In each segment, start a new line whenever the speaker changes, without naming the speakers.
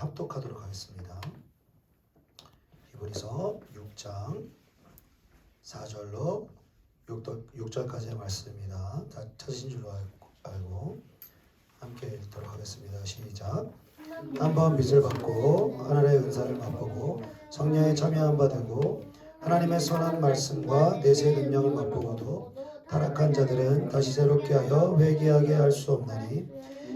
합독하도록 하겠습니다. 히브리서 6장 4절로 6절까지의 말씀입니다. 다 찾으신 줄로 알고 함께 읽도록 하겠습니다. 시작. 한번 빚을 받고 하늘의 은사를 맛보고 성령에 참여한 바 되고 하나님의 선한 말씀과 내세의 능력을 맛보고도 타락한 자들은 다시 새롭게 하여 회개하게 할 수 없나니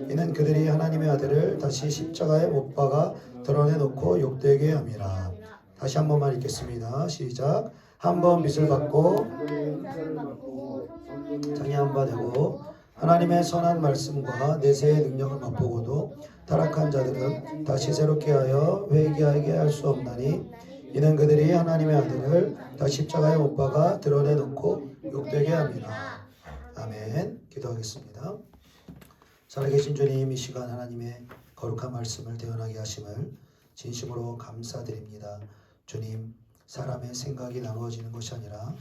이는 그들이 하나님의 아들을 다시 십자가에 못 박아 드러내놓고 욕되게 함이라. 다시 한 번만 읽겠습니다. 시작. 한번 빚을 받고 장애한 바 되고 하나님의 선한 말씀과 내세의 능력을 맛보고도 타락한 자들은 다시 새롭게 하여 회개하게 할 수 없나니 이는 그들이 하나님의 아들을 다시 십자가에 못 박아 드러내놓고 욕되게 합니다. 아멘. 기도하겠습니다. 살아계신 주님, 이 시간 하나님의 거룩한 말씀을 대언하게 하심을 진심으로 감사드립니다. 주님, 사람의 생각이 나누어지는 것이 아니라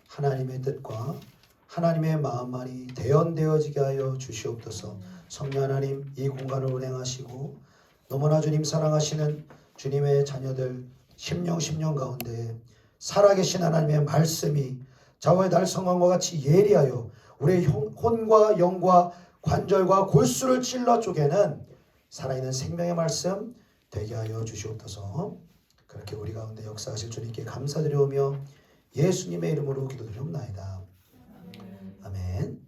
하나님의 뜻과 하나님의 마음만이 대언되어지게 하여 주시옵소서. 성령 하나님, 이 공간을 운행하시고 너무나 주님 사랑하시는 주님의 자녀들 심령 가운데 살아계신 하나님의 말씀이 자고의 달 성광과 같이 예리하여 우리의 혼과 영과 관절과 골수를 찔러 쪼개는 살아있는 생명의 말씀 되게 하여 주시옵소서. 그렇게 우리 가운데 역사하실 주님께 감사드리오며 예수님의 이름으로 기도드리옵나이다. 아멘.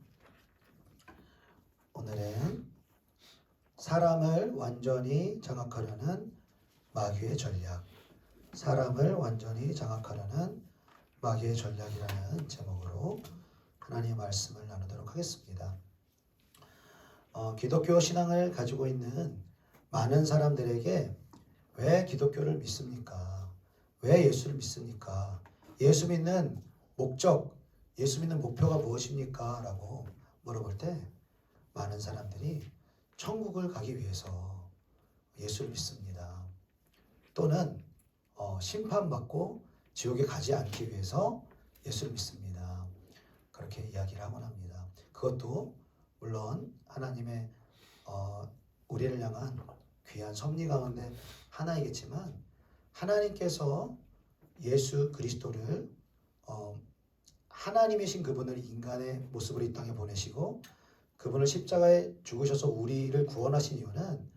오늘은 사람을 완전히 장악하려는 마귀의 전략, 사람을 완전히 장악하려는 마귀의 전략이라는 제목으로 하나님의 말씀을 나누도록 하겠습니다. 기독교 신앙을 가지고 있는 많은 사람들에게 왜 기독교를 믿습니까? 왜 예수를 믿습니까? 예수 믿는 목적, 예수 믿는 목표가 무엇입니까? 라고 물어볼 때 많은 사람들이 천국을 가기 위해서 예수를 믿습니다. 또는 심판받고 지옥에 가지 않기 위해서 예수를 믿습니다. 그렇게 이야기를 하곤 합니다. 그것도 물론 하나님의 우리를 향한 귀한 섭리 가운데 하나이겠지만 하나님께서 예수 그리스도를 하나님이신 그분을 인간의 모습으로 이 땅에 보내시고 그분을 십자가에 죽으셔서 우리를 구원하신 이유는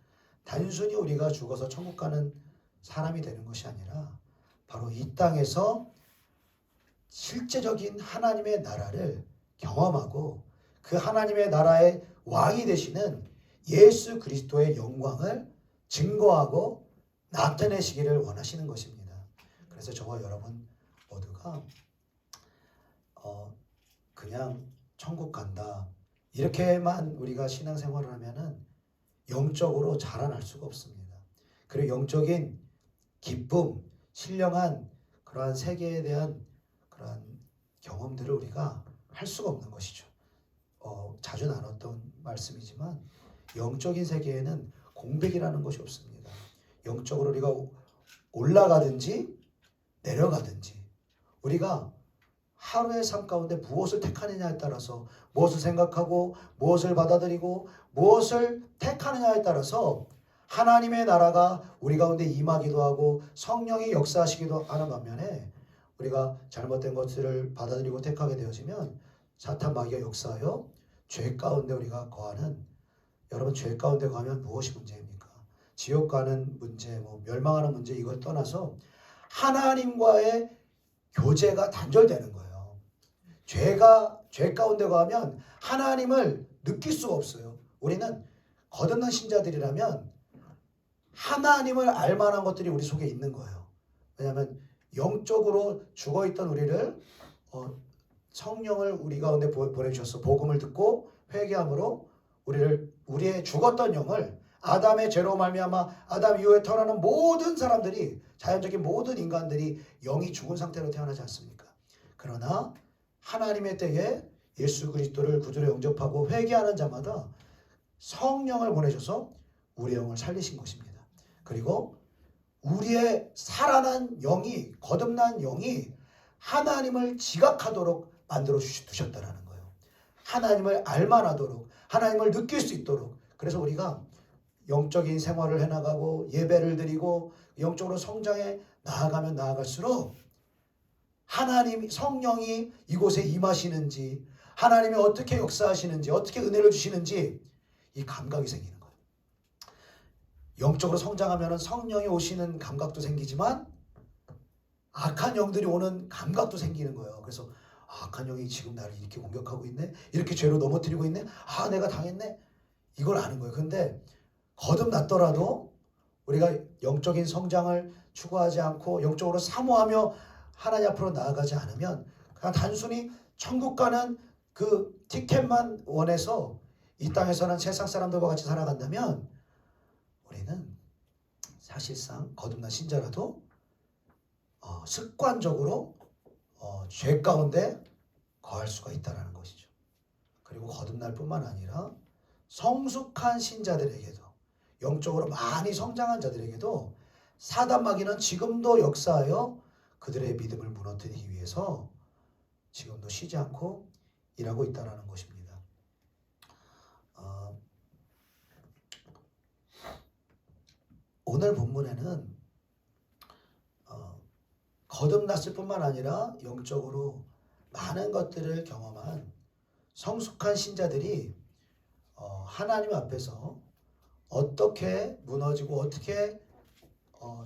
단순히 우리가 죽어서 천국 가는 사람이 되는 것이 아니라 바로 이 땅에서 실제적인 하나님의 나라를 경험하고 그 하나님의 나라의 왕이 되시는 예수 그리스도의 영광을 증거하고 나타내시기를 원하시는 것입니다. 그래서 저와 여러분 모두가 그냥 천국 간다 이렇게만 우리가 신앙생활을 하면은 영적으로 자라날 수가 없습니다. 그리고 영적인 기쁨, 신령한 그러한 세계에 대한 그러한 경험들을 우리가 할 수가 없는 것이죠. 자주 나눴던 말씀이지만 영적인 세계에는 공백이라는 것이 없습니다. 영적으로 우리가 올라가든지 내려가든지 우리가 하루의 삶 가운데 무엇을 택하느냐에 따라서 무엇을 생각하고 무엇을 받아들이고 무엇을 택하느냐에 따라서 하나님의 나라가 우리 가운데 임하기도 하고 성령이 역사하시기도 하는 반면에 우리가 잘못된 것들을 받아들이고 택하게 되어지면 사탄 마귀가 역사하여 죄 가운데 우리가 거하는, 여러분 죄 가운데 거하면 무엇이 문제입니까? 지옥 가는 문제, 멸망하는 문제 이걸 떠나서 하나님과의 교제가 단절되는 거예요. 죄 가운데 거하면 하나님을 느낄 수가 없어요. 우리는 거듭난 신자들이라면 하나님을 알 만한 것들이 우리 속에 있는 거예요. 왜냐하면 영적으로 죽어있던 우리를 성령을 우리 가운데 보내주셔서 복음을 듣고 회개함으로 우리의 죽었던 영을 아담의 죄로 말미암아 아담 이후에 태어나는 모든 사람들이, 자연적인 모든 인간들이 영이 죽은 상태로 태어나지 않습니까? 그러나 하나님의 때에 예수 그리스도를 구주로 영접하고 회개하는 자마다 성령을 보내셔서 우리의 영을 살리신 것입니다. 그리고 우리의 살아난 영이, 거듭난 영이 하나님을 지각하도록 만들어 두셨다라는 거예요. 하나님을 알만하도록, 하나님을 느낄 수 있도록. 그래서 우리가 영적인 생활을 해나가고 예배를 드리고 영적으로 성장해 나아가면 나아갈수록 하나님 성령이 이곳에 임하시는지, 하나님이 어떻게 역사하시는지, 어떻게 은혜를 주시는지 이 감각이 생기는 거예요. 영적으로 성장하면 성령이 오시는 감각도 생기지만 악한 영들이 오는 감각도 생기는 거예요. 그래서 악한 영이 지금 나를 이렇게 공격하고 있네, 이렇게 죄로 넘어뜨리고 있네, 내가 당했네, 이걸 아는 거예요. 근데 거듭났더라도 우리가 영적인 성장을 추구하지 않고 영적으로 사모하며 하나님 앞으로 나아가지 않으면 그냥 단순히 천국 가는 그 티켓만 원해서 이 땅에서는 세상 사람들과 같이 살아간다면 우리는 사실상 거듭난 신자라도 습관적으로 죄 가운데 거할 수가 있다는 것이죠. 그리고 거듭날 뿐만 아니라 성숙한 신자들에게도, 영적으로 많이 성장한 자들에게도 사단 마귀는 지금도 역사하여 그들의 믿음을 무너뜨리기 위해서 지금도 쉬지 않고 일하고 있다는 것입니다. 오늘 본문에는 거듭났을 뿐만 아니라 영적으로 많은 것들을 경험한 성숙한 신자들이 하나님 앞에서 어떻게 무너지고 어떻게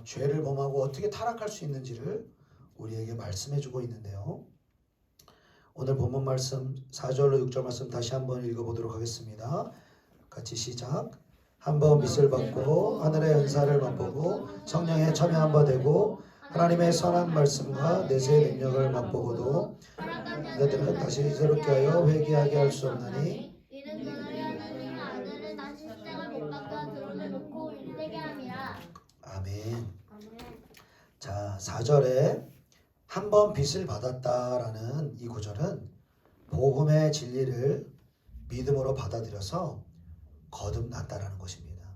죄를 범하고 어떻게 타락할 수 있는지를 우리에게 말씀해 주고 있는데요. 오늘 본문 말씀 4절로 6절 말씀 다시 한번 읽어보도록 하겠습니다. 같이 시작. 한번 빛을 받고 하늘의 은사를 맛보고 성령에 참여한 바 되고 하나님의 선한 말씀과 내세의 능력을 맛보고도 너희들은 다시 새롭게 하여 회개하게 할 수 없나니
이는 그들이 하나님의 아들을 다시 십자가 못 박아 드러내놓고 일되게 함이라.
아멘. 자, 4절에 한번 빛을 받았다라는 이 구절은 복음의 진리를 믿음으로 받아들여서 거듭났다라는 것입니다.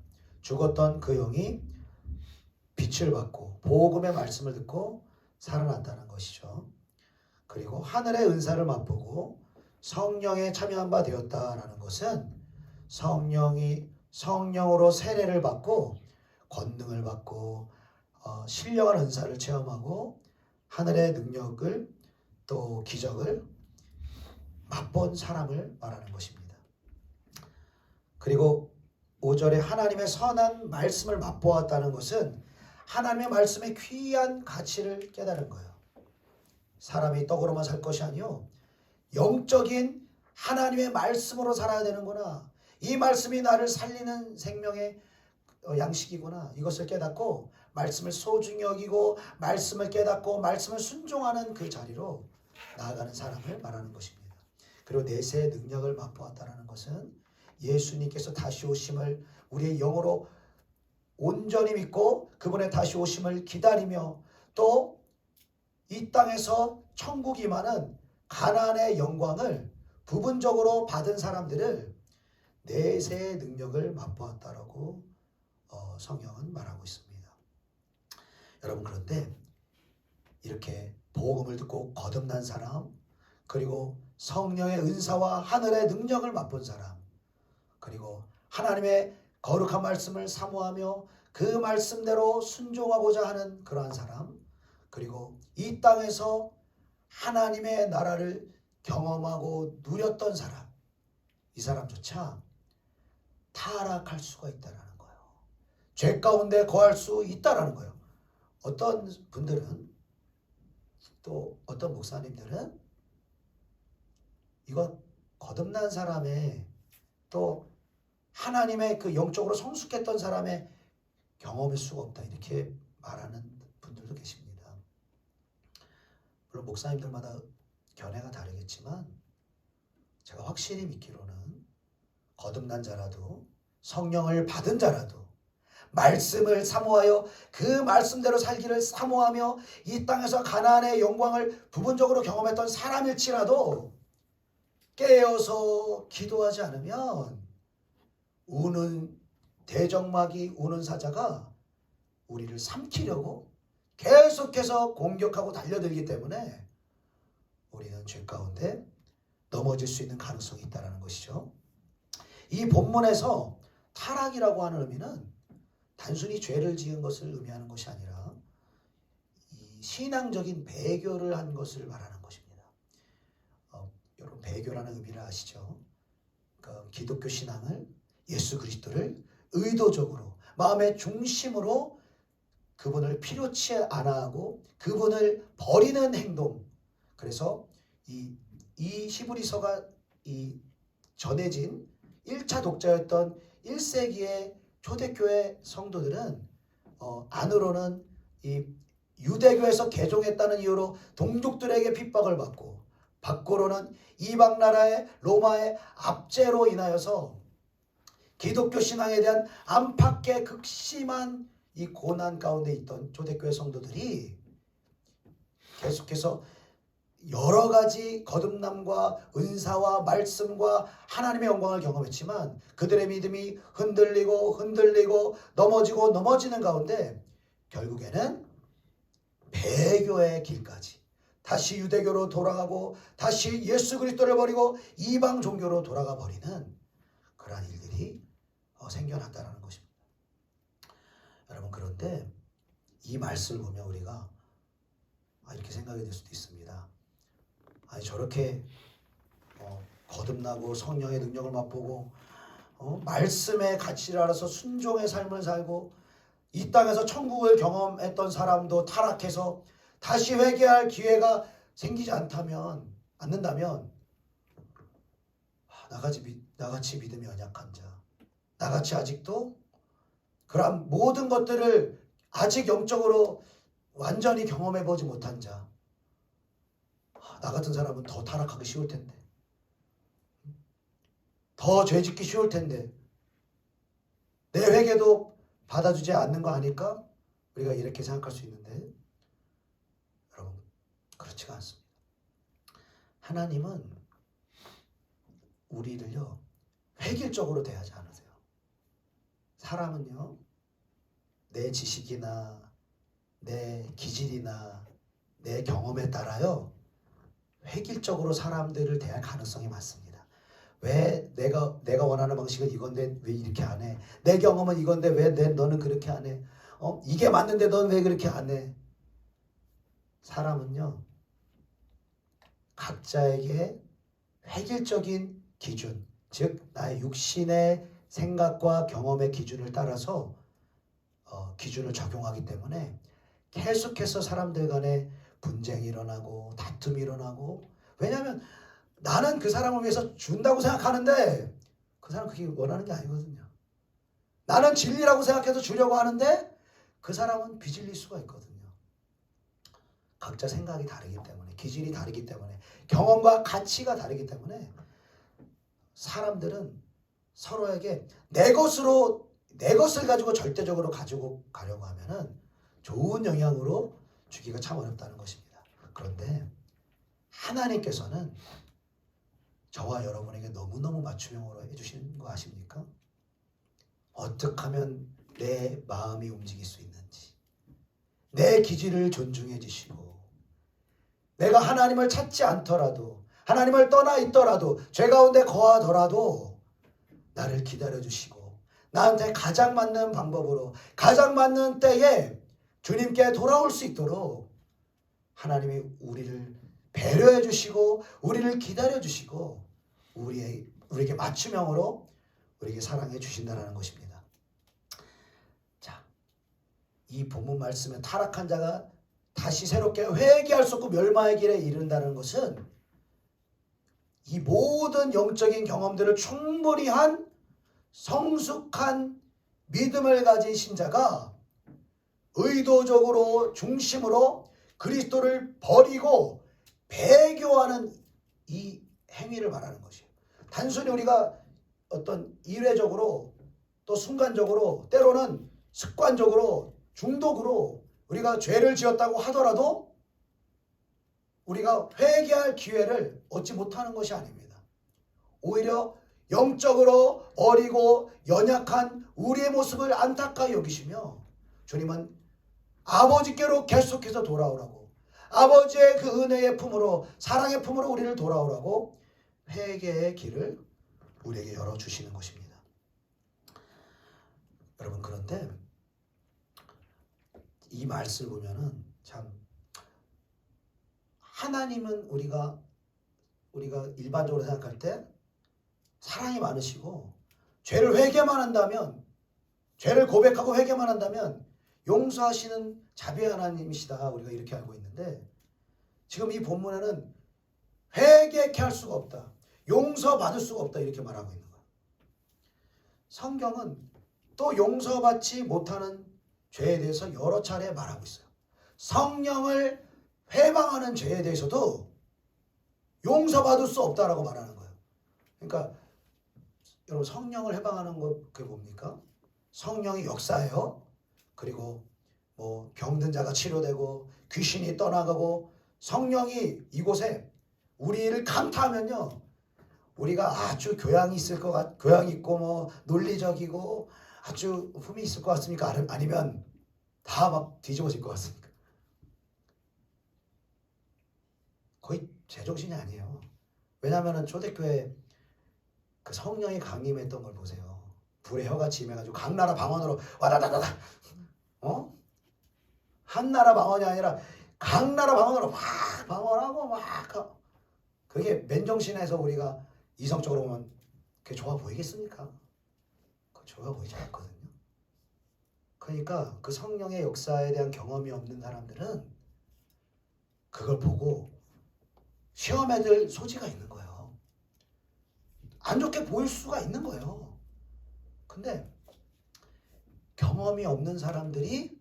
죽었던 그 영이 빛을 받고 복음의 말씀을 듣고 살아났다는 것이죠. 그리고 하늘의 은사를 맛보고 성령에 참여한 바 되었다라는 것은 성령으로 세례를 받고 권능을 받고 신령한 은사를 체험하고 하늘의 능력을 또 기적을 맛본 사람을 말하는 것입니다. 그리고 5절에 하나님의 선한 말씀을 맛보았다는 것은 하나님의 말씀의 귀한 가치를 깨달은 거예요. 사람이 떡으로만 살 것이 아니요 영적인 하나님의 말씀으로 살아야 되는구나. 이 말씀이 나를 살리는 생명의 양식이구나. 이것을 깨닫고 말씀을 소중히 여기고 말씀을 깨닫고 말씀을 순종하는 그 자리로 나아가는 사람을 말하는 것입니다. 그리고 내세의 능력을 맛보았다는 것은 예수님께서 다시 오심을 우리의 영으로 온전히 믿고 그분의 다시 오심을 기다리며 또 이 땅에서 천국이 임하는 가나안의 영광을 부분적으로 받은 사람들을 내세의 능력을 맛보았다라고 성경은 말하고 있습니다. 여러분, 그런데 이렇게 복음을 듣고 거듭난 사람, 그리고 성령의 은사와 하늘의 능력을 맛본 사람, 그리고 하나님의 거룩한 말씀을 사모하며 그 말씀대로 순종하고자 하는 그러한 사람, 그리고 이 땅에서 하나님의 나라를 경험하고 누렸던 사람, 이 사람조차 타락할 수가 있다는 거예요. 죄 가운데 거할 수 있다는 거예요. 어떤 분들은, 또 어떤 목사님들은 이거 거듭난 사람의 또 하나님의 그 영적으로 성숙했던 사람의 경험일 수가 없다, 이렇게 말하는 분들도 계십니다. 물론 목사님들마다 견해가 다르겠지만 제가 확실히 믿기로는 거듭난 자라도 성령을 받은 자라도 말씀을 사모하여 그 말씀대로 살기를 사모하며 이 땅에서 가나안의 영광을 부분적으로 경험했던 사람일지라도 깨어서 기도하지 않으면 우는 대적마귀, 우는 사자가 우리를 삼키려고 계속해서 공격하고 달려들기 때문에 우리는 죄 가운데 넘어질 수 있는 가능성이 있다는 것이죠. 이 본문에서 타락이라고 하는 의미는 단순히 죄를 지은 것을 의미하는 것이 아니라 이 신앙적인 배교를 한 것을 말하는 것입니다. 여러분 배교라는 의미를 아시죠? 그러니까 기독교 신앙을 예수 그리스도를 의도적으로 마음의 중심으로 그분을 필요치 않아 하고 그분을 버리는 행동. 그래서 이 히브리서가 전해진 1차 독자였던 1세기의 초대교회 성도들은 안으로는 이 유대교에서 개종했다는 이유로 동족들에게 핍박을 받고 밖으로는 이방 나라의 로마의 압제로 인하여서 기독교 신앙에 대한 안팎의 극심한 이 고난 가운데 있던 초대교회 성도들이 계속해서 여러 가지 거듭남과 은사와 말씀과 하나님의 영광을 경험했지만 그들의 믿음이 흔들리고 넘어지는 가운데 결국에는 배교의 길까지 다시 유대교로 돌아가고 다시 예수 그리스도를 버리고 이방 종교로 돌아가 버리는 그러한 일들이 생겨났다는 것입니다. 여러분, 그런데 이 말씀을 보면 우리가 이렇게 생각이 될 수도 있습니다. 아니 저렇게 거듭나고 성령의 능력을 맛보고 말씀의 가치를 알아서 순종의 삶을 살고 이 땅에서 천국을 경험했던 사람도 타락해서 다시 회개할 기회가 생기지 않는다면 나같이 믿음이 연약한 자, 나같이 아직도 그러한 모든 것들을 아직 영적으로 완전히 경험해보지 못한 자, 나 같은 사람은 더 타락하기 쉬울 텐데, 더 죄짓기 쉬울 텐데, 내 회개도 받아주지 않는 거 아닐까? 우리가 이렇게 생각할 수 있는데 여러분, 그렇지가 않습니다. 하나님은 우리를요 획일적으로 대하지 않으세요. 사람은요 내 지식이나 내 기질이나 내 경험에 따라요 획일적으로 사람들을 대할 가능성이 많습니다. 왜 내가 원하는 방식은 이건데 왜 이렇게 안 해? 내 경험은 이건데 왜 너는 그렇게 안 해? 이게 맞는데 너는 왜 그렇게 안 해? 사람은요 각자에게 획일적인 기준, 즉 나의 육신의 생각과 경험의 기준을 따라서 기준을 적용하기 때문에 계속해서 사람들 간에 분쟁이 일어나고 다툼이 일어나고, 왜냐하면 나는 그 사람을 위해서 준다고 생각하는데 그 사람은 그게 원하는 게 아니거든요. 나는 진리라고 생각해서 주려고 하는데 그 사람은 비진리일 수가 있거든요. 각자 생각이 다르기 때문에, 기질이 다르기 때문에, 경험과 가치가 다르기 때문에 사람들은 서로에게 내 것을 가지고 절대적으로 가지고 가려고 하면은 좋은 영향으로 주기가 참 어렵다는 것입니다. 그런데 하나님께서는 저와 여러분에게 너무너무 맞춤형으로 해주시는 거 아십니까? 어떻게 하면 내 마음이 움직일 수 있는지, 내 기질을 존중해 주시고, 내가 하나님을 찾지 않더라도, 하나님을 떠나 있더라도, 죄 가운데 거하더라도 나를 기다려 주시고 나한테 가장 맞는 방법으로 가장 맞는 때에 주님께 돌아올 수 있도록 하나님이 우리를 배려해 주시고 우리를 기다려 주시고 우리에게 맞춤형으로 우리에게 사랑해 주신다는 것입니다. 자, 이 본문 말씀에 타락한 자가 다시 새롭게 회개할 수 없고 멸망의 길에 이른다는 것은 이 모든 영적인 경험들을 충분히 한 성숙한 믿음을 가진 신자가 의도적으로 중심으로 그리스도를 버리고 배교하는 이 행위를 말하는 것이에요. 단순히 우리가 어떤 일회적으로 또 순간적으로 때로는 습관적으로 중독으로 우리가 죄를 지었다고 하더라도 우리가 회개할 기회를 얻지 못하는 것이 아닙니다. 오히려 영적으로 어리고 연약한 우리의 모습을 안타까이 여기시며 주님은 아버지께로 계속해서 돌아오라고, 아버지의 그 은혜의 품으로, 사랑의 품으로 우리를 돌아오라고 회개의 길을 우리에게 열어주시는 것입니다. 때 이 말씀을 보면은 참 하나님은 우리가 일반적으로 생각할 때 사랑이 많으시고 죄를 회개만 한다면 죄를 고백하고 회개만 한다면 용서하시는 자비의 하나님이시다 우리가 이렇게 알고 있는데 지금 이 본문에는 회개케 할 수가 없다. 용서받을 수가 없다 이렇게 말하고 있는 거예요. 성경은 또 용서받지 못하는 죄에 대해서 여러 차례 말하고 있어요. 성령을 회방하는 죄에 대해서도 용서받을 수 없다라고 말하는 거예요. 그러니까 여러분 성령을 해방하는 거 그게 뭡니까? 성령이 역사해요. 그리고 뭐 병든 자가 치료되고 귀신이 떠나가고 성령이 이곳에 우리를 강타하면요. 우리가 아주 교양이 있고 뭐 논리적이고 아주 품이 있을 것 같습니까? 아니면 다 막 뒤집어질 것 같습니까? 거의 제정신이 아니에요. 왜냐하면 초대교회 그 성령이 강림했던 걸 보세요. 불의 혀같이 임해가지고 각 나라 방언으로 와다다다다 한 나라 방언이 아니라 각 나라 방언으로 막 방언하고 막 그게 맨정신에서 우리가 이성적으로 보면 그게 좋아 보이겠습니까? 그거 좋아 보이지 않거든요. 그러니까 그 성령의 역사에 대한 경험이 없는 사람들은 그걸 보고 시험에 들 소지가 있는 거예요. 안 좋게 보일 수가 있는 거예요. 근데 경험이 없는 사람들이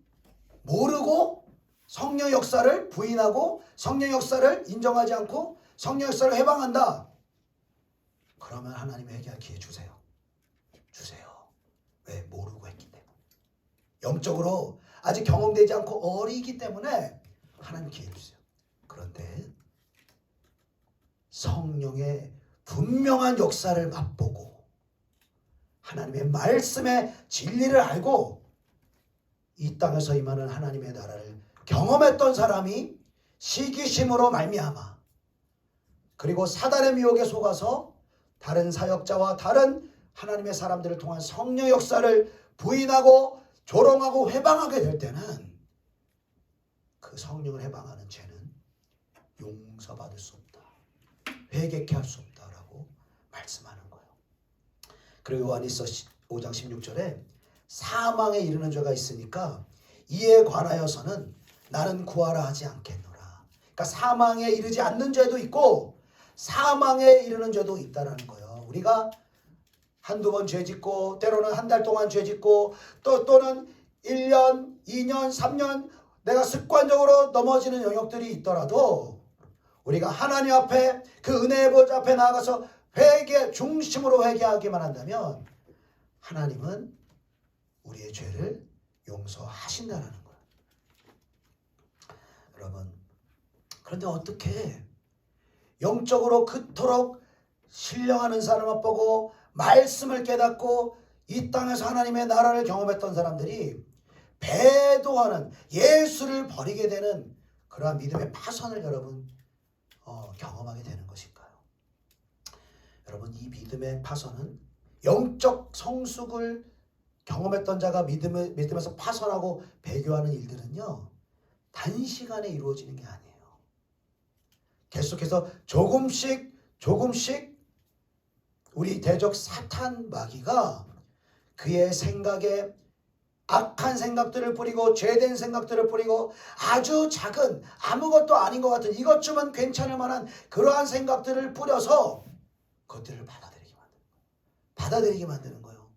모르고 성령 역사를 부인하고 성령 역사를 인정하지 않고 성령 역사를 해방한다. 그러면 하나님의 회개할 기회 주세요. 왜? 모르고 했기 때문에. 영적으로 아직 경험되지 않고 어리기 때문에 하나님 기회 주세요. 그런데 성령의 분명한 역사를 맛보고 하나님의 말씀의 진리를 알고 이 땅에서 임하는 하나님의 나라를 경험했던 사람이 시기심으로 말미암아 그리고 사단의 미혹에 속아서 다른 사역자와 다른 하나님의 사람들을 통한 성령 역사를 부인하고 조롱하고 회방하게 될 때는 그 성령을 해방하는 죄는 용서받을 수 없다. 회개케 할 수 없다라고 말씀하는 거예요. 그리고 요한일서 5장 16절에 사망에 이르는 죄가 있으니까 이에 관하여서는 나는 구하라 하지 않겠노라. 그러니까 사망에 이르지 않는 죄도 있고 사망에 이르는 죄도 있다라는 거예요. 우리가 한두 번 죄 짓고 때로는 한 달 동안 죄 짓고 또는 1년, 2년, 3년 내가 습관적으로 넘어지는 영역들이 있더라도 우리가 하나님 앞에 그 은혜의 보좌 앞에 나아가서 회개 중심으로 회개하기만 한다면 하나님은 우리의 죄를 용서하신다라는 거예요. 여러분 그런데 어떻게 영적으로 그토록 신령하는 사람 앞보고 말씀을 깨닫고 이 땅에서 하나님의 나라를 경험했던 사람들이 배도하는 예수를 버리게 되는 그러한 믿음의 파선을 여러분 경험하게 되는 것일까요? 여러분 이 믿음의 파선은 영적 성숙을 경험했던 자가 믿음에서 파선하고 배교하는 일들은요 단시간에 이루어지는 게 아니에요. 계속해서 조금씩 우리 대적 사탄 마귀가 그의 생각에 악한 생각들을 뿌리고 죄된 생각들을 뿌리고 아주 작은 아무것도 아닌 것 같은 이것쯤은 괜찮을 만한 그러한 생각들을 뿌려서 그것들을 받아들이게 만드는 거예요.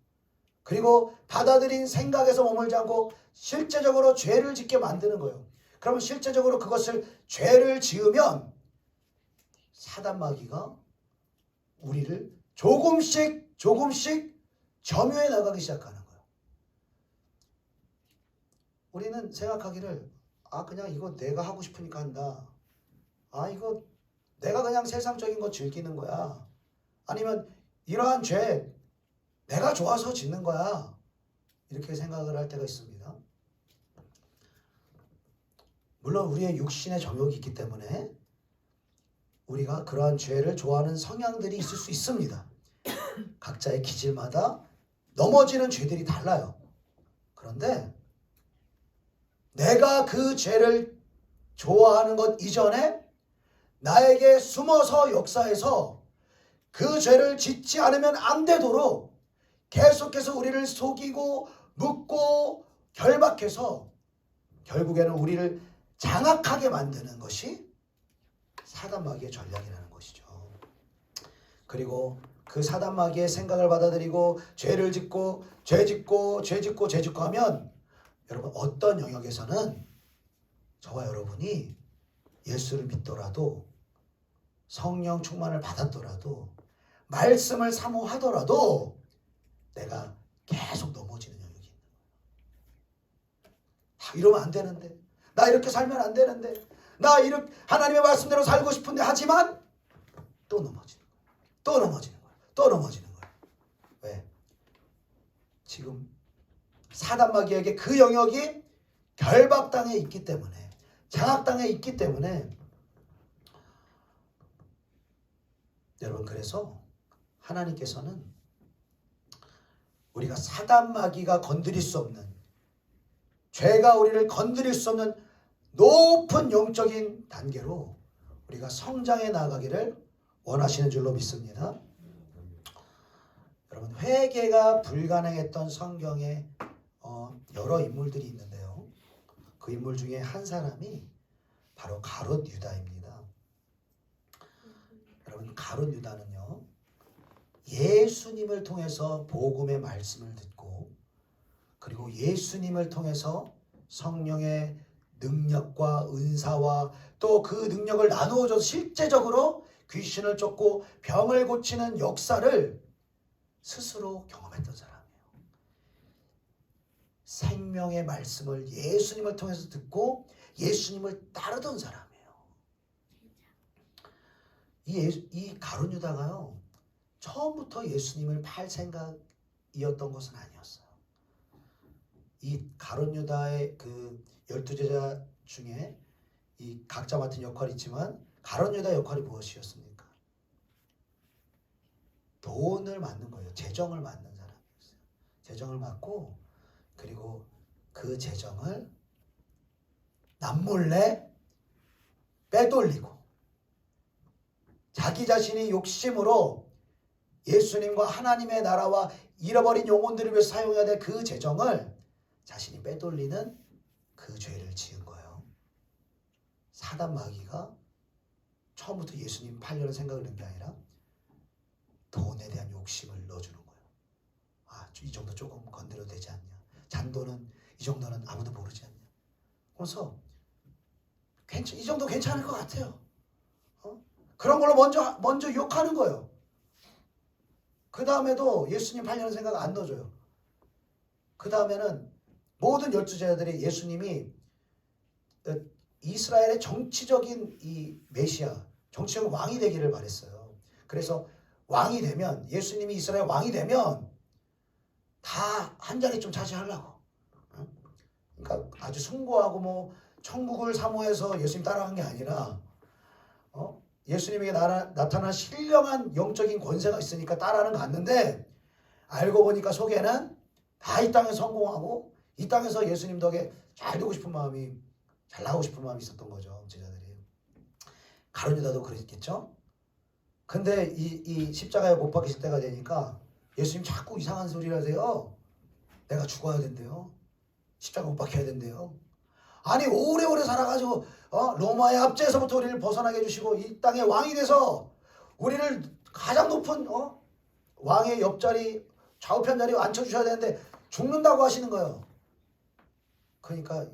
그리고 받아들인 생각에서 머물지 않고 실제적으로 죄를 짓게 만드는 거예요. 그러면 실제적으로 그것을 죄를 지으면 사단 마귀가 우리를 조금씩 점유해 나가기 시작하는 거예요. 우리는 생각하기를 그냥 이거 내가 하고 싶으니까 한다. 이거 내가 그냥 세상적인 거 즐기는 거야. 아니면 이러한 죄 내가 좋아서 짓는 거야. 이렇게 생각을 할 때가 있습니다. 물론 우리의 육신의 정욕이 있기 때문에 우리가 그러한 죄를 좋아하는 성향들이 있을 수 있습니다. 각자의 기질마다 넘어지는 죄들이 달라요. 그런데 내가 그 죄를 좋아하는 것 이전에 나에게 숨어서 역사에서 그 죄를 짓지 않으면 안 되도록 계속해서 우리를 속이고 묻고 결박해서 결국에는 우리를 장악하게 만드는 것이 사단마귀의 전략이라는 것이죠. 그리고 그 사단마귀의 생각을 받아들이고 죄를 짓고 죄 짓고 하면 여러분 어떤 영역에서는 저와 여러분이 예수를 믿더라도 성령 충만을 받았더라도 말씀을 사모하더라도 내가 계속 넘어지는 영역이 있는 거예요. 이러면 안 되는데, 나 이렇게 살면 안 되는데, 나 이렇게 하나님의 말씀대로 살고 싶은데 하지만 또 넘어지는 거예요. 또 넘어지는 거예요. 또 넘어지는 거예요. 왜? 지금 사단마귀에게 그 영역이 결박당해 있기 때문에, 장악당해 있기 때문에 여러분, 그래서 하나님께서는 우리가 사단마귀가 건드릴 수 없는, 죄가 우리를 건드릴 수 없는 높은 영적인 단계로 우리가 성장해 나가기를 원하시는 줄로 믿습니다. 여러분, 회개가 불가능했던 성경에 여러 인물들이 있는데요. 그 인물 중에 한 사람이 바로 가롯 유다입니다. 여러분, 가롯 유다는요, 예수님을 통해서 복음의 말씀을 듣고, 그리고 예수님을 통해서 성령의 능력과 은사와 또 그 능력을 나누어줘서 실제적으로 귀신을 쫓고 병을 고치는 역사를 스스로 경험했던 사람이에요. 생명의 말씀을 예수님을 통해서 듣고 예수님을 따르던 사람이에요. 이 가룟 유다가요, 처음부터 예수님을 팔 생각이었던 것은 아니었어요. 이 가룟 유다의 그 12제자 중에 이 각자 맡은 역할이 있지만 가룟 유다 역할이 무엇이었습니까? 돈을 맡는 거예요. 재정을 맡는 사람이었어요. 재정을 맡고, 그리고 그 재정을 남몰래 빼돌리고 자기 자신이 욕심으로 예수님과 하나님의 나라와 잃어버린 영혼들을 위해서 사용해야 될 그 재정을 자신이 빼돌리는 그 죄를 지은 거예요. 사단마귀가 처음부터 예수님 팔려는 생각을 낸 게 아니라 돈에 대한 욕심을 넣어주는 거예요. 아, 이 정도 조금 건드려도 되지 않냐? 잔돈은 이 정도는 아무도 모르지 않냐? 그래서 이 정도 괜찮을 것 같아요. 그런 걸로 먼저 욕하는 거예요. 그 다음에도 예수님 팔려는 생각 안 넣어줘요. 그 다음에는 모든 12제자들이 예수님이 이스라엘의 정치적인 이 메시아, 정치적인 왕이 되기를 바랬어요. 그래서 왕이 되면, 예수님이 이스라엘 왕이 되면 다 한 자리 좀 차지하려고. 그러니까 아주 숭고하고 뭐 천국을 사모해서 예수님 따라간 게 아니라 예수님에게 나타난 신령한 영적인 권세가 있으니까 따라는 갔는데, 알고 보니까 속에는 다 이 땅에 성공하고 이 땅에서 예수님 덕에 잘 되고 싶은 마음이, 잘 나오고 싶은 마음이 있었던 거죠. 제자들이. 가룟 유다도 그랬겠죠. 근데 이 십자가에 못 박히실 때가 되니까 예수님 자꾸 이상한 소리를 하세요. 내가 죽어야 된대요. 십자가 못 박혀야 된대요. 아니, 오래오래 살아가지고 로마의 압제에서부터 우리를 벗어나게 해주시고 이 땅의 왕이 돼서 우리를 가장 높은 왕의 옆자리, 좌우편 자리에 앉혀주셔야 되는데 죽는다고 하시는 거예요. 그러니까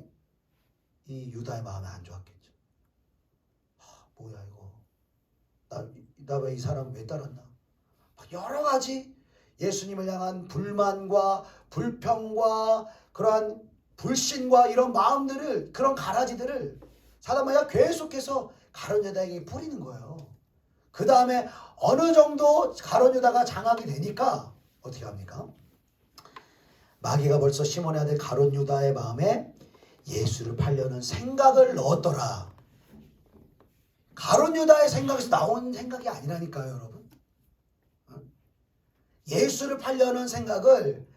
이 유다의 마음이 안 좋았겠죠. 뭐야 이거, 나 왜 이 사람 왜 따랐나? 여러 가지 예수님을 향한 불만과 불평과 그러한 불신과 이런 마음들을, 그런 가라지들을 사단마귀가 계속해서 가룟 유다에게 뿌리는 거예요. 그 다음에 어느 정도 가룟 유다가 장악이 되니까 어떻게 합니까? 마귀가 벌써 시몬의 아들 가룟 유다의 마음에 예수를 팔려는 생각을 넣었더라. 가룟 유다의 생각에서 나온 생각이 아니라니까요, 여러분. 예수를 팔려는 생각을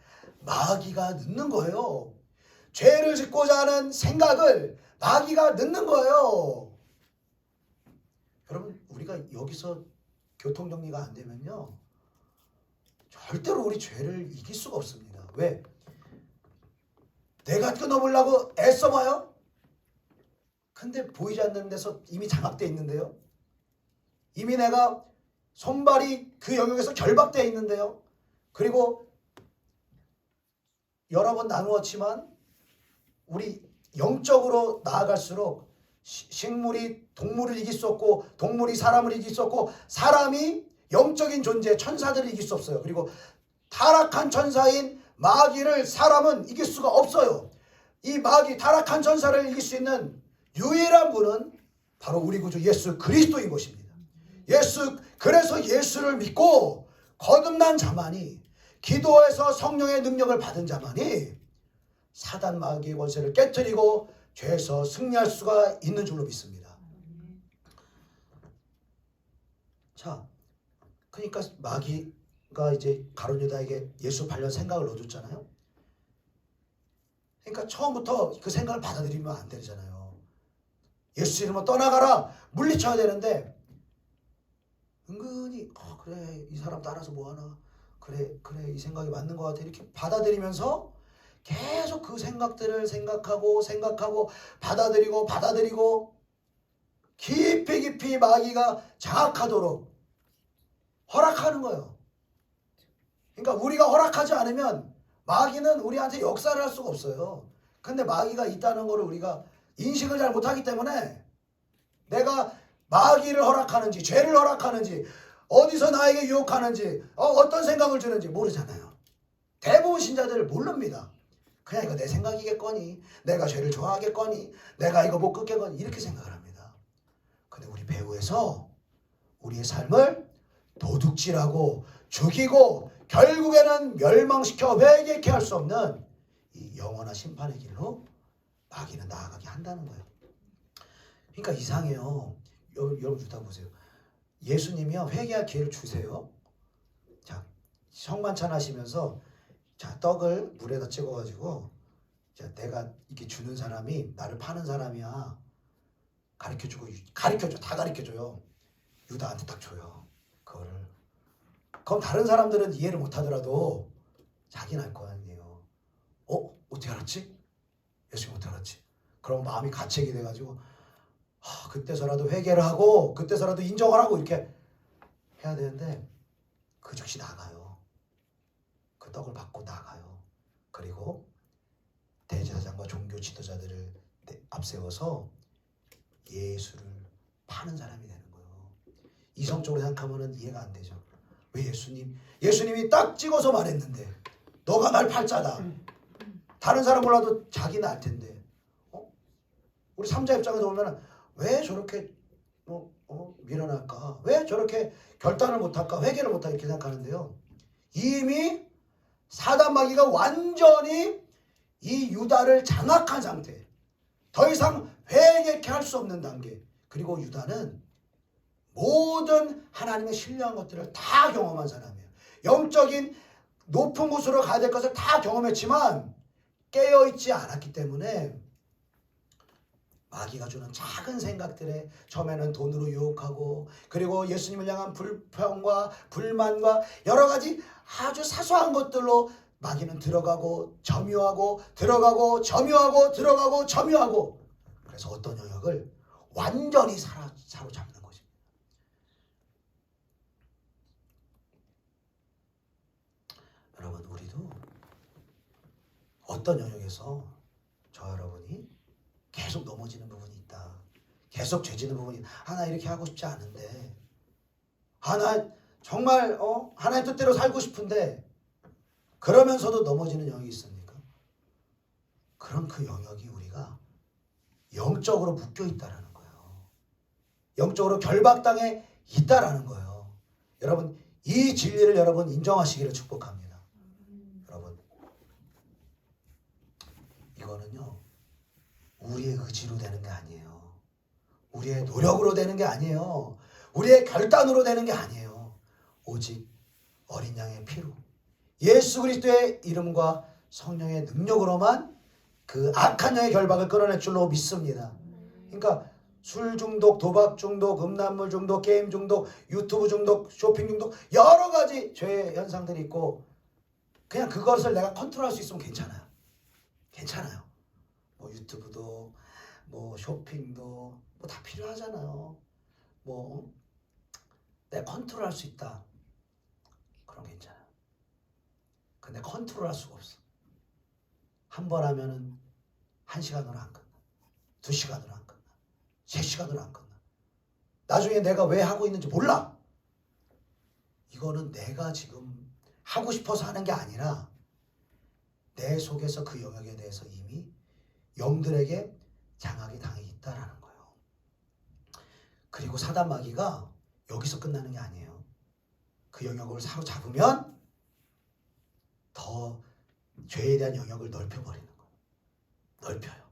마귀가 넣는 거예요. 죄를 짓고자 하는 생각을 마귀가 넣는 거예요. 여러분, 우리가 여기서 교통정리가 안 되면요, 절대로 우리 죄를 이길 수가 없습니다. 왜? 내가 끊어보려고 애써봐요? 근데 보이지 않는 데서 이미 장악되어 있는데요. 이미 내가 손발이 그 영역에서 결박되어 있는데요. 그리고 여러 번 나누었지만 우리 영적으로 나아갈수록 식물이 동물을 이길 수 없고 동물이 사람을 이길 수 없고 사람이 영적인 존재 천사들을 이길 수 없어요. 그리고 타락한 천사인 마귀를 사람은 이길 수가 없어요. 이 마귀 타락한 천사를 이길 수 있는 유일한 분은 바로 우리 구주 예수 그리스도인 것입니다. 그래서 예수를 믿고 거듭난 자만이, 기도해서 성령의 능력을 받은 자만이 사단 마귀의 권세를 깨뜨리고 죄에서 승리할 수가 있는 줄로 믿습니다. 자, 그러니까 마귀가 이제 가룟 유다에게 예수 팔려 생각을 넣어줬잖아요. 그러니까 처음부터 그 생각을 받아들이면 안 되잖아요. 예수 이름으로 떠나가라 물리쳐야 되는데 은근히 그래 이 사람 따라서 뭐하나, 그래 이 생각이 맞는 것 같아, 이렇게 받아들이면서 계속 그 생각들을 생각하고 받아들이고 깊이 마귀가 장악하도록 허락하는 거예요. 그러니까 우리가 허락하지 않으면 마귀는 우리한테 역사를 할 수가 없어요. 근데 마귀가 있다는 거를 우리가 인식을 잘 못하기 때문에 내가 마귀를 허락하는지 죄를 허락하는지 어디서 나에게 유혹하는지 어떤 생각을 주는지 모르잖아요. 대부분 신자들을 모릅니다. 그냥 이거 내 생각이겠거니, 내가 죄를 좋아하겠거니, 내가 이거 못 끊겠거니 이렇게 생각을 합니다. 근데 우리 배후에서 우리의 삶을 도둑질하고 죽이고 결국에는 멸망시켜 회개케 할 수 없는 이 영원한 심판의 길로 마귀는 나아가게 한다는 거예요. 그러니까 이상해요. 여러분 주다 보세요. 예수님이요 회개할 기회를 주세요. 자, 성만찬 하시면서 자 떡을 물에다 찍어가지고 자 내가 이렇게 주는 사람이 나를 파는 사람이야 가르쳐주고 다 가르쳐줘요. 유다한테 딱 줘요. 그거를. 그럼 다른 사람들은 이해를 못하더라도 자기는 알 거 아니에요. 어떻게 알았지? 예수님 어떻게 알았지? 그럼 마음이 가책이 돼가지고 그때서라도 회개를 하고 그때서라도 인정을 하고 이렇게 해야 되는데 그 즉시 나가요. 그 떡을 받고 나가요. 그리고 대제사장과 종교 지도자들을 앞세워서 예수를 파는 사람이 되는 거예요. 이성적으로 생각하면 이해가 안 되죠. 왜 예수님이 딱 찍어서 말했는데 너가 날 팔자다. 다른 사람 몰라도 자기는 알 텐데. 우리 삼자 입장에서 보면 왜 저렇게 밀어낼까? 왜 저렇게 결단을 못할까? 회개를 못할까? 이렇게 생각하는데요. 이미 사단 마귀가 완전히 이 유다를 장악한 상태. 더 이상 회개케 할 수 없는 단계. 그리고 유다는 모든 하나님의 신령한 것들을 다 경험한 사람이에요. 영적인 높은 곳으로 가야 될 것을 다 경험했지만 깨어있지 않았기 때문에 마귀가 주는 작은 생각들에 처음에는 돈으로 유혹하고 그리고 예수님을 향한 불평과 불만과 여러 가지 아주 사소한 것들로 마귀는 들어가고 점유하고 그래서 어떤 영역을 완전히 사로잡는 거죠. 여러분 우리도 어떤 영역에서 저 여러분이 계속 넘어지는 부분이 있다. 계속 죄지는 부분이 나 이렇게 하고 싶지 않은데 나 정말 하나님 뜻대로 살고 싶은데 그러면서도 넘어지는 영역이 있습니까? 그런 그 영역이 우리가 영적으로 묶여 있다라는 거예요. 영적으로 결박당해 있다라는 거예요. 여러분 이 진리를 여러분 인정하시기를 축복합니다. 여러분 이거는요 우리의 의지로 되는 게 아니에요. 우리의 노력으로 되는 게 아니에요. 우리의 결단으로 되는 게 아니에요. 오직 어린 양의 피로 예수 그리스도의 이름과 성령의 능력으로만 그 악한 영의 결박을 끊어낼 줄로 믿습니다. 그러니까 술 중독, 도박 중독, 음란물 중독, 게임 중독, 유튜브 중독, 쇼핑 중독 여러 가지 죄의 현상들이 있고 그냥 그것을 내가 컨트롤할 수 있으면 괜찮아요. 괜찮아요. 뭐 유튜브도 뭐 쇼핑도 뭐 다 필요하잖아요. 뭐 내가 컨트롤할 수 있다. 그럼 괜찮아요. 근데 컨트롤할 수가 없어. 한 번 하면은 1시간으로 안 끝나. 2시간으로 안 끝나. 3시간으로 안 끝나. 나중에 내가 왜 하고 있는지 몰라. 이거는 내가 지금 하고 싶어서 하는 게 아니라 내 속에서 그 영역에 대해서 이미 영들에게 장악이 당해 있다라는 거예요. 그리고 사단 마귀가 여기서 끝나는 게 아니에요. 그 영역을 사로잡으면 더 죄에 대한 영역을 넓혀버리는 거예요. 넓혀요.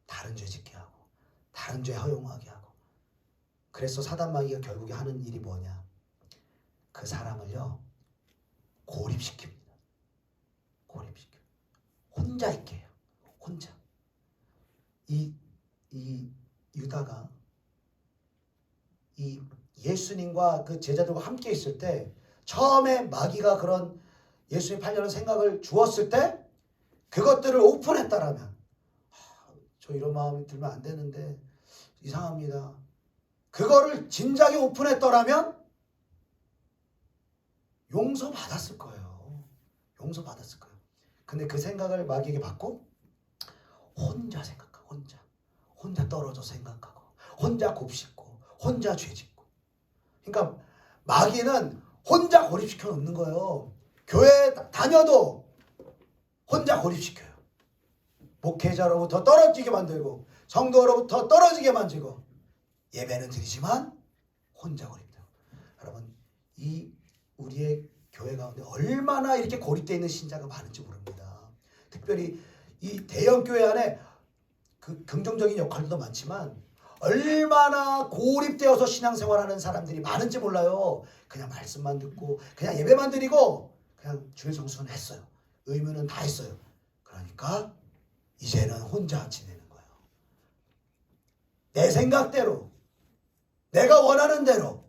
다른 죄 짓게 하고 다른 죄 허용하게 하고. 그래서 사단 마귀가 결국에 하는 일이 뭐냐. 그 사람을요 고립시킵니다. 고립시켜. 혼자 있게 해요. 혼자. 이 유다가 이 예수님과 그 제자들과 함께 있을 때 처음에 마귀가 그런 예수님 팔려는 생각을 주었을 때 그것들을 오픈했다라면 저 이런 마음이 들면 안 되는데 이상합니다. 그거를 진작에 오픈했더라면 용서받았을 거예요. 용서받았을 거예요. 근데 그 생각을 마귀에게 받고 혼자 생각하고 혼자 떨어져 생각하고 혼자 곱씹고 혼자 죄짓고. 그러니까 마귀는 혼자 고립시켜 놓는 거예요. 교회 다녀도 혼자 고립시켜요. 목회자로부터 떨어지게 만들고 성도로부터 떨어지게 만들고 예배는 드리지만 혼자 고립되고. 여러분 이 우리의 교회 가운데 얼마나 이렇게 고립되어 있는 신자가 많은지 모릅니다. 특별히 이 대형 교회 안에 그 긍정적인 역할도 많지만 얼마나 고립되어서 신앙생활하는 사람들이 많은지 몰라요. 그냥 말씀만 듣고 그냥 예배만 드리고 그냥 주일 성수는 했어요. 의무는 다 했어요. 그러니까 이제는 혼자 지내는 거예요. 내 생각대로 내가 원하는 대로.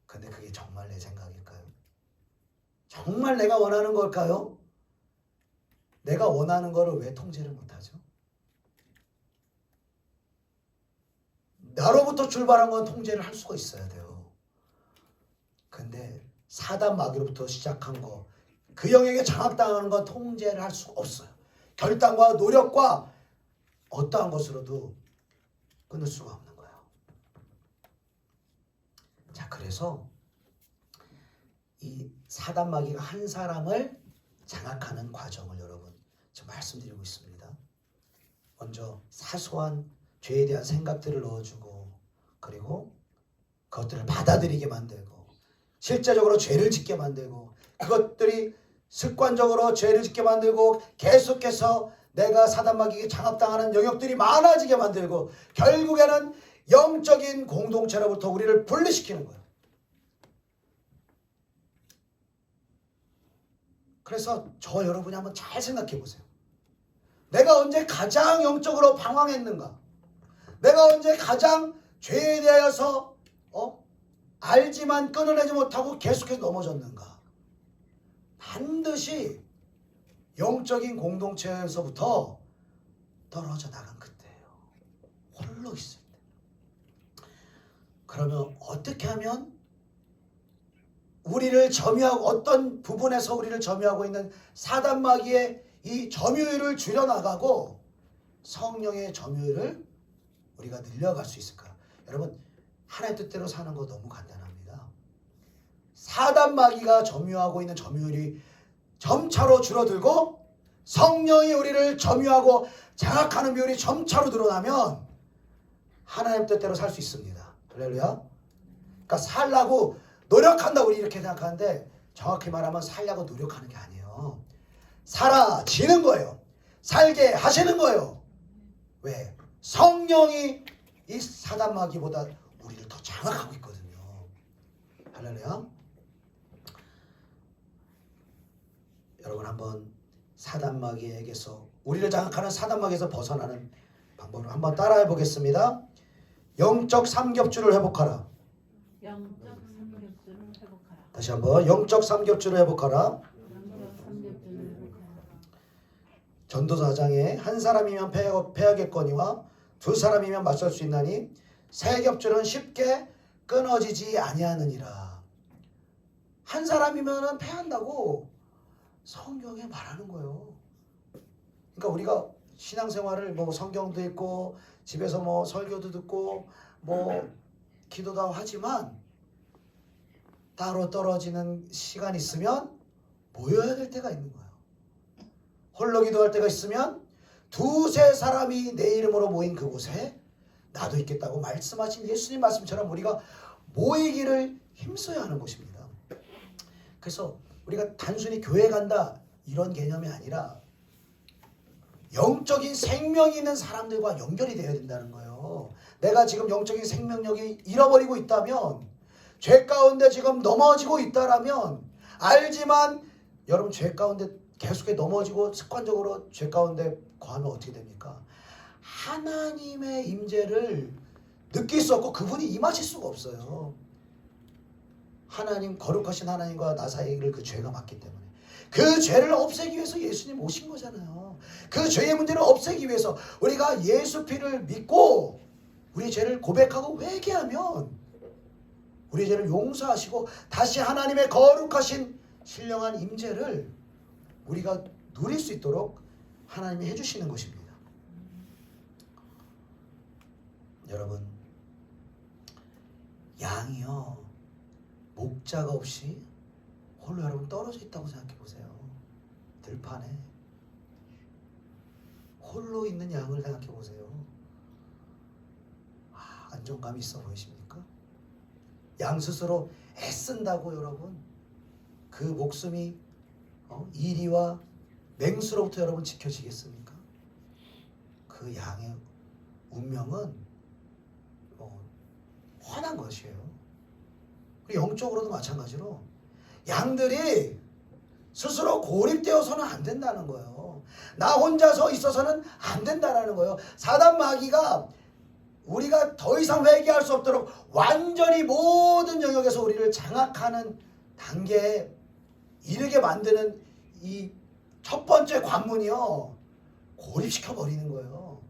근데 그게 정말 내 생각일까요? 정말 내가 원하는 걸까요? 내가 원하는 거를 왜 통제를 못하죠? 나로부터 출발한 건 통제를 할 수가 있어야 돼요. 근데 사단 마귀로부터 시작한 거, 그 영역에 장악당하는 건 통제를 할 수가 없어요. 결단과 노력과 어떠한 것으로도 끊을 수가 없는 거예요. 자, 그래서 이 사단 마귀가 한 사람을 장악하는 과정을 여러분 지금 말씀드리고 있습니다. 먼저 사소한 죄에 대한 생각들을 넣어주고 그리고 그것들을 받아들이게 만들고 실제적으로 죄를 짓게 만들고 그것들이 습관적으로 죄를 짓게 만들고 계속해서 내가 사단 마귀에게 장악당하는 영역들이 많아지게 만들고 결국에는 영적인 공동체로부터 우리를 분리시키는 거예요. 그래서 저 여러분이 한번 잘 생각해 보세요. 내가 언제 가장 영적으로 방황했는가? 내가 언제 가장 죄에 대하여서 알지만 끊어내지 못하고 계속해서 넘어졌는가? 반드시 영적인 공동체에서부터 떨어져 나간 그때예요. 홀로 있을 때. 그러면 어떻게 하면 우리를 점유하고 어떤 부분에서 우리를 점유하고 있는 사단 마귀의 이 점유율을 줄여나가고 성령의 점유율을 우리가 늘려갈 수 있을까? 여러분 하나님 뜻대로 사는 거 너무 간단합니다. 사단 마귀가 점유하고 있는 점유율이 점차로 줄어들고 성령이 우리를 점유하고 장악하는 비율이 점차로 늘어나면 하나님 뜻대로 살 수 있습니다. 할렐루야. 그러니까 살라고 노력한다 우리 이렇게 생각하는데 정확히 말하면 살려고 노력하는 게 아니에요. 살아지는 거예요. 살게 하시는 거예요. 왜? 성령이 이 사단 마귀보다 우리를 더 장악하고 있거든요. 할렐루야. 여러분 한번 사단마귀에게서, 우리를 장악하는 사단마귀에서 벗어나는 방법을 한번 따라해 보겠습니다. 영적 삼겹줄을 회복하라.
영적 삼겹줄을 회복하라.
다시 한번 영적 삼겹줄을 회복하라.
영적 삼겹줄을 회복하라.
전도서 4장에 한 사람이면 패하겠거니와 두 사람이면 맞설 수 있나니 세 겹줄은 쉽게 끊어지지 아니하느니라. 한 사람이면 패한다고 성경에 말하는 거예요. 그러니까 우리가 신앙생활을 뭐 성경도 읽고 집에서 뭐 설교도 듣고 뭐 기도도 하지만 따로 떨어지는 시간 있으면 모여야 될 때가 있는 거예요. 홀로 기도할 때가 있으면 두세 사람이 내 이름으로 모인 그곳에 나도 있겠다고 말씀하신 예수님 말씀처럼 우리가 모이기를 힘써야 하는 것입니다. 그래서 우리가 단순히 교회 간다 이런 개념이 아니라 영적인 생명이 있는 사람들과 연결이 되어야 된다는 거예요. 내가 지금 영적인 생명력이 잃어버리고 있다면, 죄 가운데 지금 넘어지고 있다라면, 알지만 여러분 죄 가운데 계속 넘어지고 습관적으로 죄 가운데 거하면 어떻게 됩니까? 하나님의 임재를 느낄 수 없고 그분이 임하실 수가 없어요. 하나님, 거룩하신 하나님과 나 사이를 그 죄가 맞기 때문에 그 죄를 없애기 위해서 예수님 오신 거잖아요. 그 죄의 문제를 없애기 위해서 우리가 예수 피를 믿고 우리의 죄를 고백하고 회개하면 우리의 죄를 용서하시고 다시 하나님의 거룩하신 신령한 임재를 우리가 누릴 수 있도록 하나님이 해주시는 것입니다. 여러분, 양이요 목자가 없이 홀로 여러분 떨어져 있다고 생각해 보세요. 들판에 홀로 있는 양을 생각해 보세요. 안정감이 있어 보이십니까? 양 스스로 애쓴다고 여러분 그 목숨이 이리와 맹수로부터 여러분 지켜지겠습니까? 그 양의 운명은 훤한 것이에요. 영적으로도 마찬가지로 양들이 스스로 고립되어서는 안 된다는 거예요. 나 혼자서 있어서는 안 된다는 거예요. 사단 마귀가 우리가 더 이상 회개할 수 없도록 완전히 모든 영역에서 우리를 장악하는 단계에 이르게 만드는 이 첫 번째 관문이요, 고립시켜 버리는 거예요.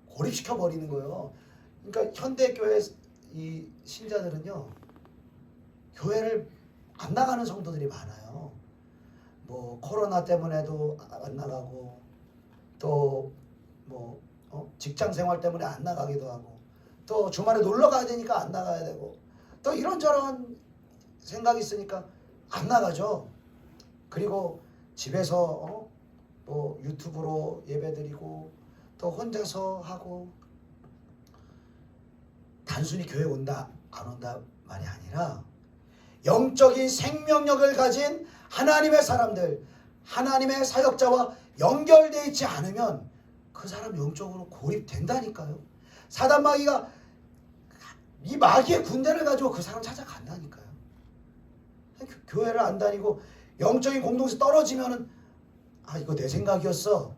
고립시켜 버리는 거예요. 그러니까 현대교회 이 신자들은요, 교회를 안 나가는 성도들이 많아요. 뭐 코로나 때문에도 안 나가고, 또 뭐 직장 생활 때문에 안 나가기도 하고, 또 주말에 놀러 가야 되니까 안 나가야 되고, 또 이런저런 생각이 있으니까 안 나가죠. 그리고 집에서 뭐 유튜브로 예배드리고 또 혼자서 하고, 단순히 교회 온다 안 온다 말이 아니라 영적인 생명력을 가진 하나님의 사람들, 하나님의 사역자와 연결되어 있지 않으면 그 사람 영적으로 고립된다니까요. 사단 마귀가 이 마귀의 군대를 가지고 그 사람 찾아간다니까요. 교회를 안 다니고 영적인 공동체 떨어지면은 이거 내 생각이었어,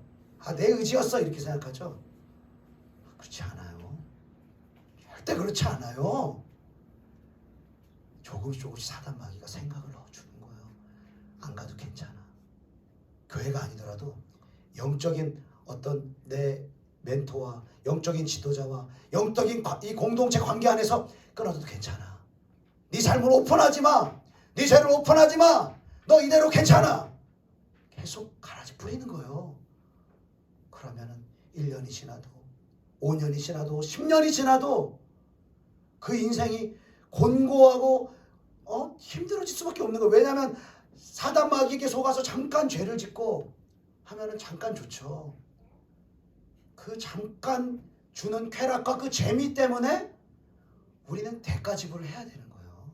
내 의지였어 이렇게 생각하죠. 그렇지 않아요. 절대 그렇지 않아요. 조금씩 사단 마귀가 생각을 넣어주는 거예요. 안 가도 괜찮아. 교회가 아니더라도 영적인 어떤 내 멘토와 영적인 지도자와 영적인 이 공동체 관계 안에서 끊어도 괜찮아. 네 삶을 오픈하지 마. 네 죄를 오픈하지 마. 너 이대로 괜찮아. 계속 가라지 뿌리는 거예요. 그러면은 1년이 지나도 5년이 지나도 10년이 지나도 그 인생이 곤고하고 힘들어질 수밖에 없는 거예요. 왜냐하면 사단 마귀에게 속아서 잠깐 죄를 짓고 하면은 잠깐 좋죠. 그 잠깐 주는 쾌락과 그 재미 때문에 우리는 대가 지불을 해야 되는 거예요.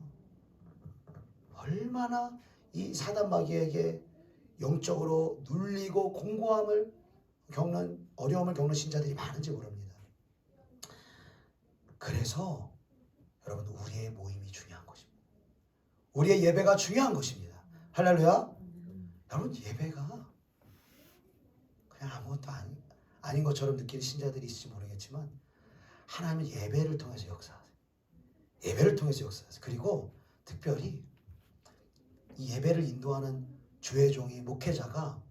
얼마나 이 사단 마귀에게 영적으로 눌리고 공고함을 겪는, 어려움을 겪는 신자들이 많은지 모릅니다. 그래서 여러분, 우리의 모임이 중요한 것입니다. 우리의 예배가 중요한 것입니다. 할렐루야. 여러분, 예배가 아무것도 아닌 것처럼 느끼는 신자들이 있을지 모르겠지만 하나님은 예배를 통해서 역사하세요. 예배를 통해서 역사하세요. 그리고 특별히 이 예배를 인도하는 주의 종이 목회자가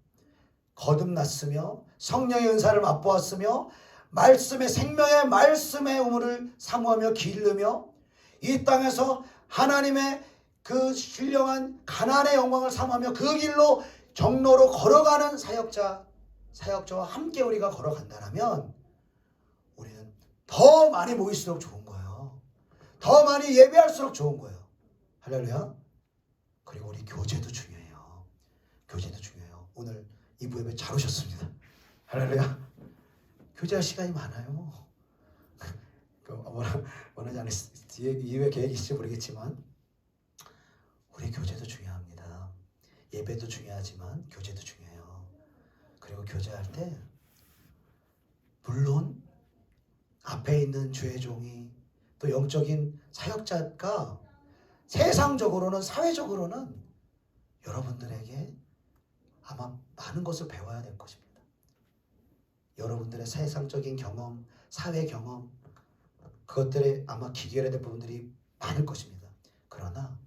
거듭났으며 성령의 은사를 맛보았으며 말씀의 생명의 말씀의 우물을 사모하며 기르며 이 땅에서 하나님의 그 신령한 가나안의 영광을 사모하며 그 길로 정로로 걸어가는 사역자와 함께 우리가 걸어간다면 우리는 더 많이 모일수록 좋은 거예요. 더 많이 예배할수록 좋은 거예요. 할렐루야. 그리고 우리 교제도 중요해요. 교제도 중요해요. 오늘 2부 예배 잘 오셨습니다. 할렐루야. 교제할 시간이 많아요. 원하지 않을 뒤에 이후에 계획이 있을지 모르겠지만 우리 교제도 중요합니다. 예배도 중요하지만 교제도 중요해요. 그리고 교제할 때 물론 앞에 있는 주의 종이 또 영적인 사역자가 세상적으로는 사회적으로는 여러분들에게 아마 많은 것을 배워야 될 것입니다. 여러분들의 세상적인 경험, 사회 경험 그것들에 아마 기결해야 될 부분들이 많을 것입니다. 그러나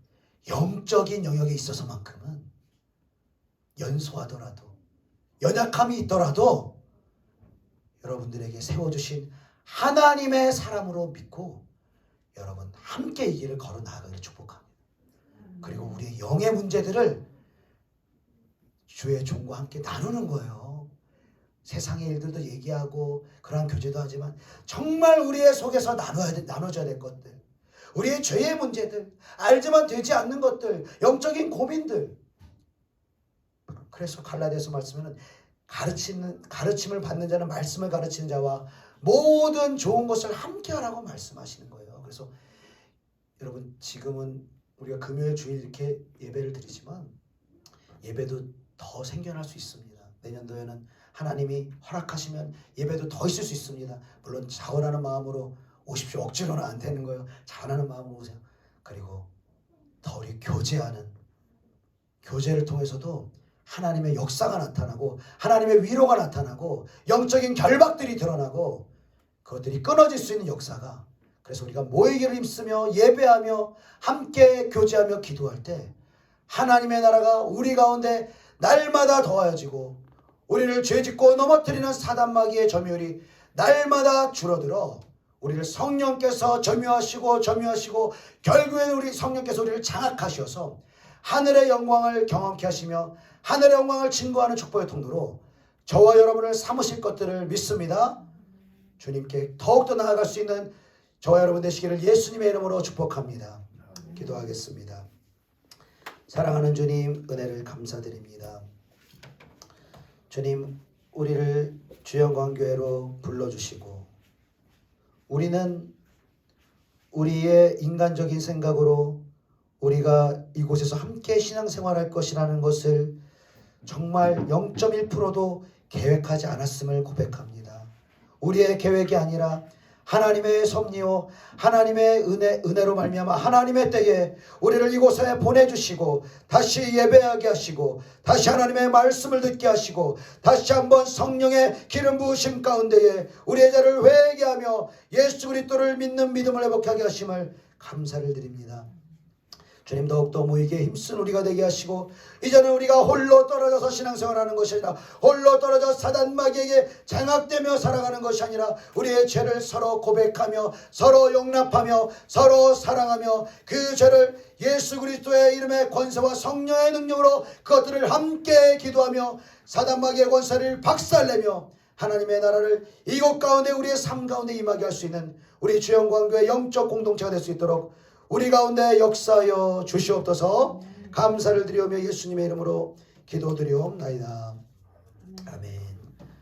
영적인 영역에 있어서만큼은 연소하더라도 연약함이 있더라도 여러분들에게 세워주신 하나님의 사람으로 믿고 여러분 함께 이 길을 걸어 나가기를 축복합니다. 그리고 우리의 영의 문제들을 주의 종과 함께 나누는 거예요. 세상의 일들도 얘기하고 그러한 교제도 하지만 정말 우리의 속에서 나눠줘야 될 것들, 우리의 죄의 문제들, 알지만 되지 않는 것들, 영적인 고민들. 그래서 갈라디아서 말씀에는 가르침을 받는 자는 말씀을 가르치는 자와 모든 좋은 것을 함께 하라고 말씀하시는 거예요. 그래서 여러분 지금은 우리가 금요일 주일 이렇게 예배를 드리지만 예배도 더 생겨날 수 있습니다. 내년도에는 하나님이 허락하시면 예배도 더 있을 수 있습니다. 물론 자원하는 마음으로 오십시오. 억지로는 안 되는 거예요. 자원하는 마음으로 오세요. 그리고 더 우리 교제를 통해서도 하나님의 역사가 나타나고 하나님의 위로가 나타나고 영적인 결박들이 드러나고 그것들이 끊어질 수 있는 역사가, 그래서 우리가 모이기를 힘쓰며 예배하며 함께 교제하며 기도할 때 하나님의 나라가 우리 가운데 날마다 더하여지고 우리를 죄짓고 넘어뜨리는 사단마귀의 점유율이 날마다 줄어들어 우리를 성령께서 점유하시고 결국에는 우리 성령께서 우리를 장악하셔서 하늘의 영광을 경험케 하시며 하늘의 영광을 증거하는 축복의 통로로 저와 여러분을 삼으실 것들을 믿습니다. 주님께 더욱더 나아갈 수 있는 저와 여러분 되시기를 예수님의 이름으로 축복합니다. 기도하겠습니다. 사랑하는 주님, 은혜를 감사드립니다. 주님, 우리를 주영광교회로 불러주시고 우리는 우리의 인간적인 생각으로 우리가 이곳에서 함께 신앙생활할 것이라는 것을 정말 0.1%도 계획하지 않았음을 고백합니다. 우리의 계획이 아니라 하나님의 섭리요 하나님의 은혜로 말미암아 하나님의 때에 우리를 이곳에 보내주시고 다시 예배하게 하시고 다시 하나님의 말씀을 듣게 하시고 다시 한번 성령의 기름 부으심 가운데에 우리의 죄를 회개하며 예수 그리스도를 믿는 믿음을 회복하게 하심을 감사를 드립니다. 주님, 더욱더 모이기에 힘쓴 우리가 되게 하시고 이제는 우리가 홀로 떨어져서 신앙생활하는 것이 아니라 홀로 떨어져 사단마귀에게 장악되며 살아가는 것이 아니라 우리의 죄를 서로 고백하며 서로 용납하며 서로 사랑하며 그 죄를 예수 그리스도의 이름의 권세와 성령의 능력으로 그것들을 함께 기도하며 사단마귀의 권세를 박살내며 하나님의 나라를 이곳 가운데 우리의 삶 가운데 임하게 할 수 있는 우리 주영광교회 영적 공동체가 될 수 있도록 우리 가운데 역사하여 주시옵소서. 감사를 드리오며 예수님의 이름으로 기도드리옵나이다. 아멘.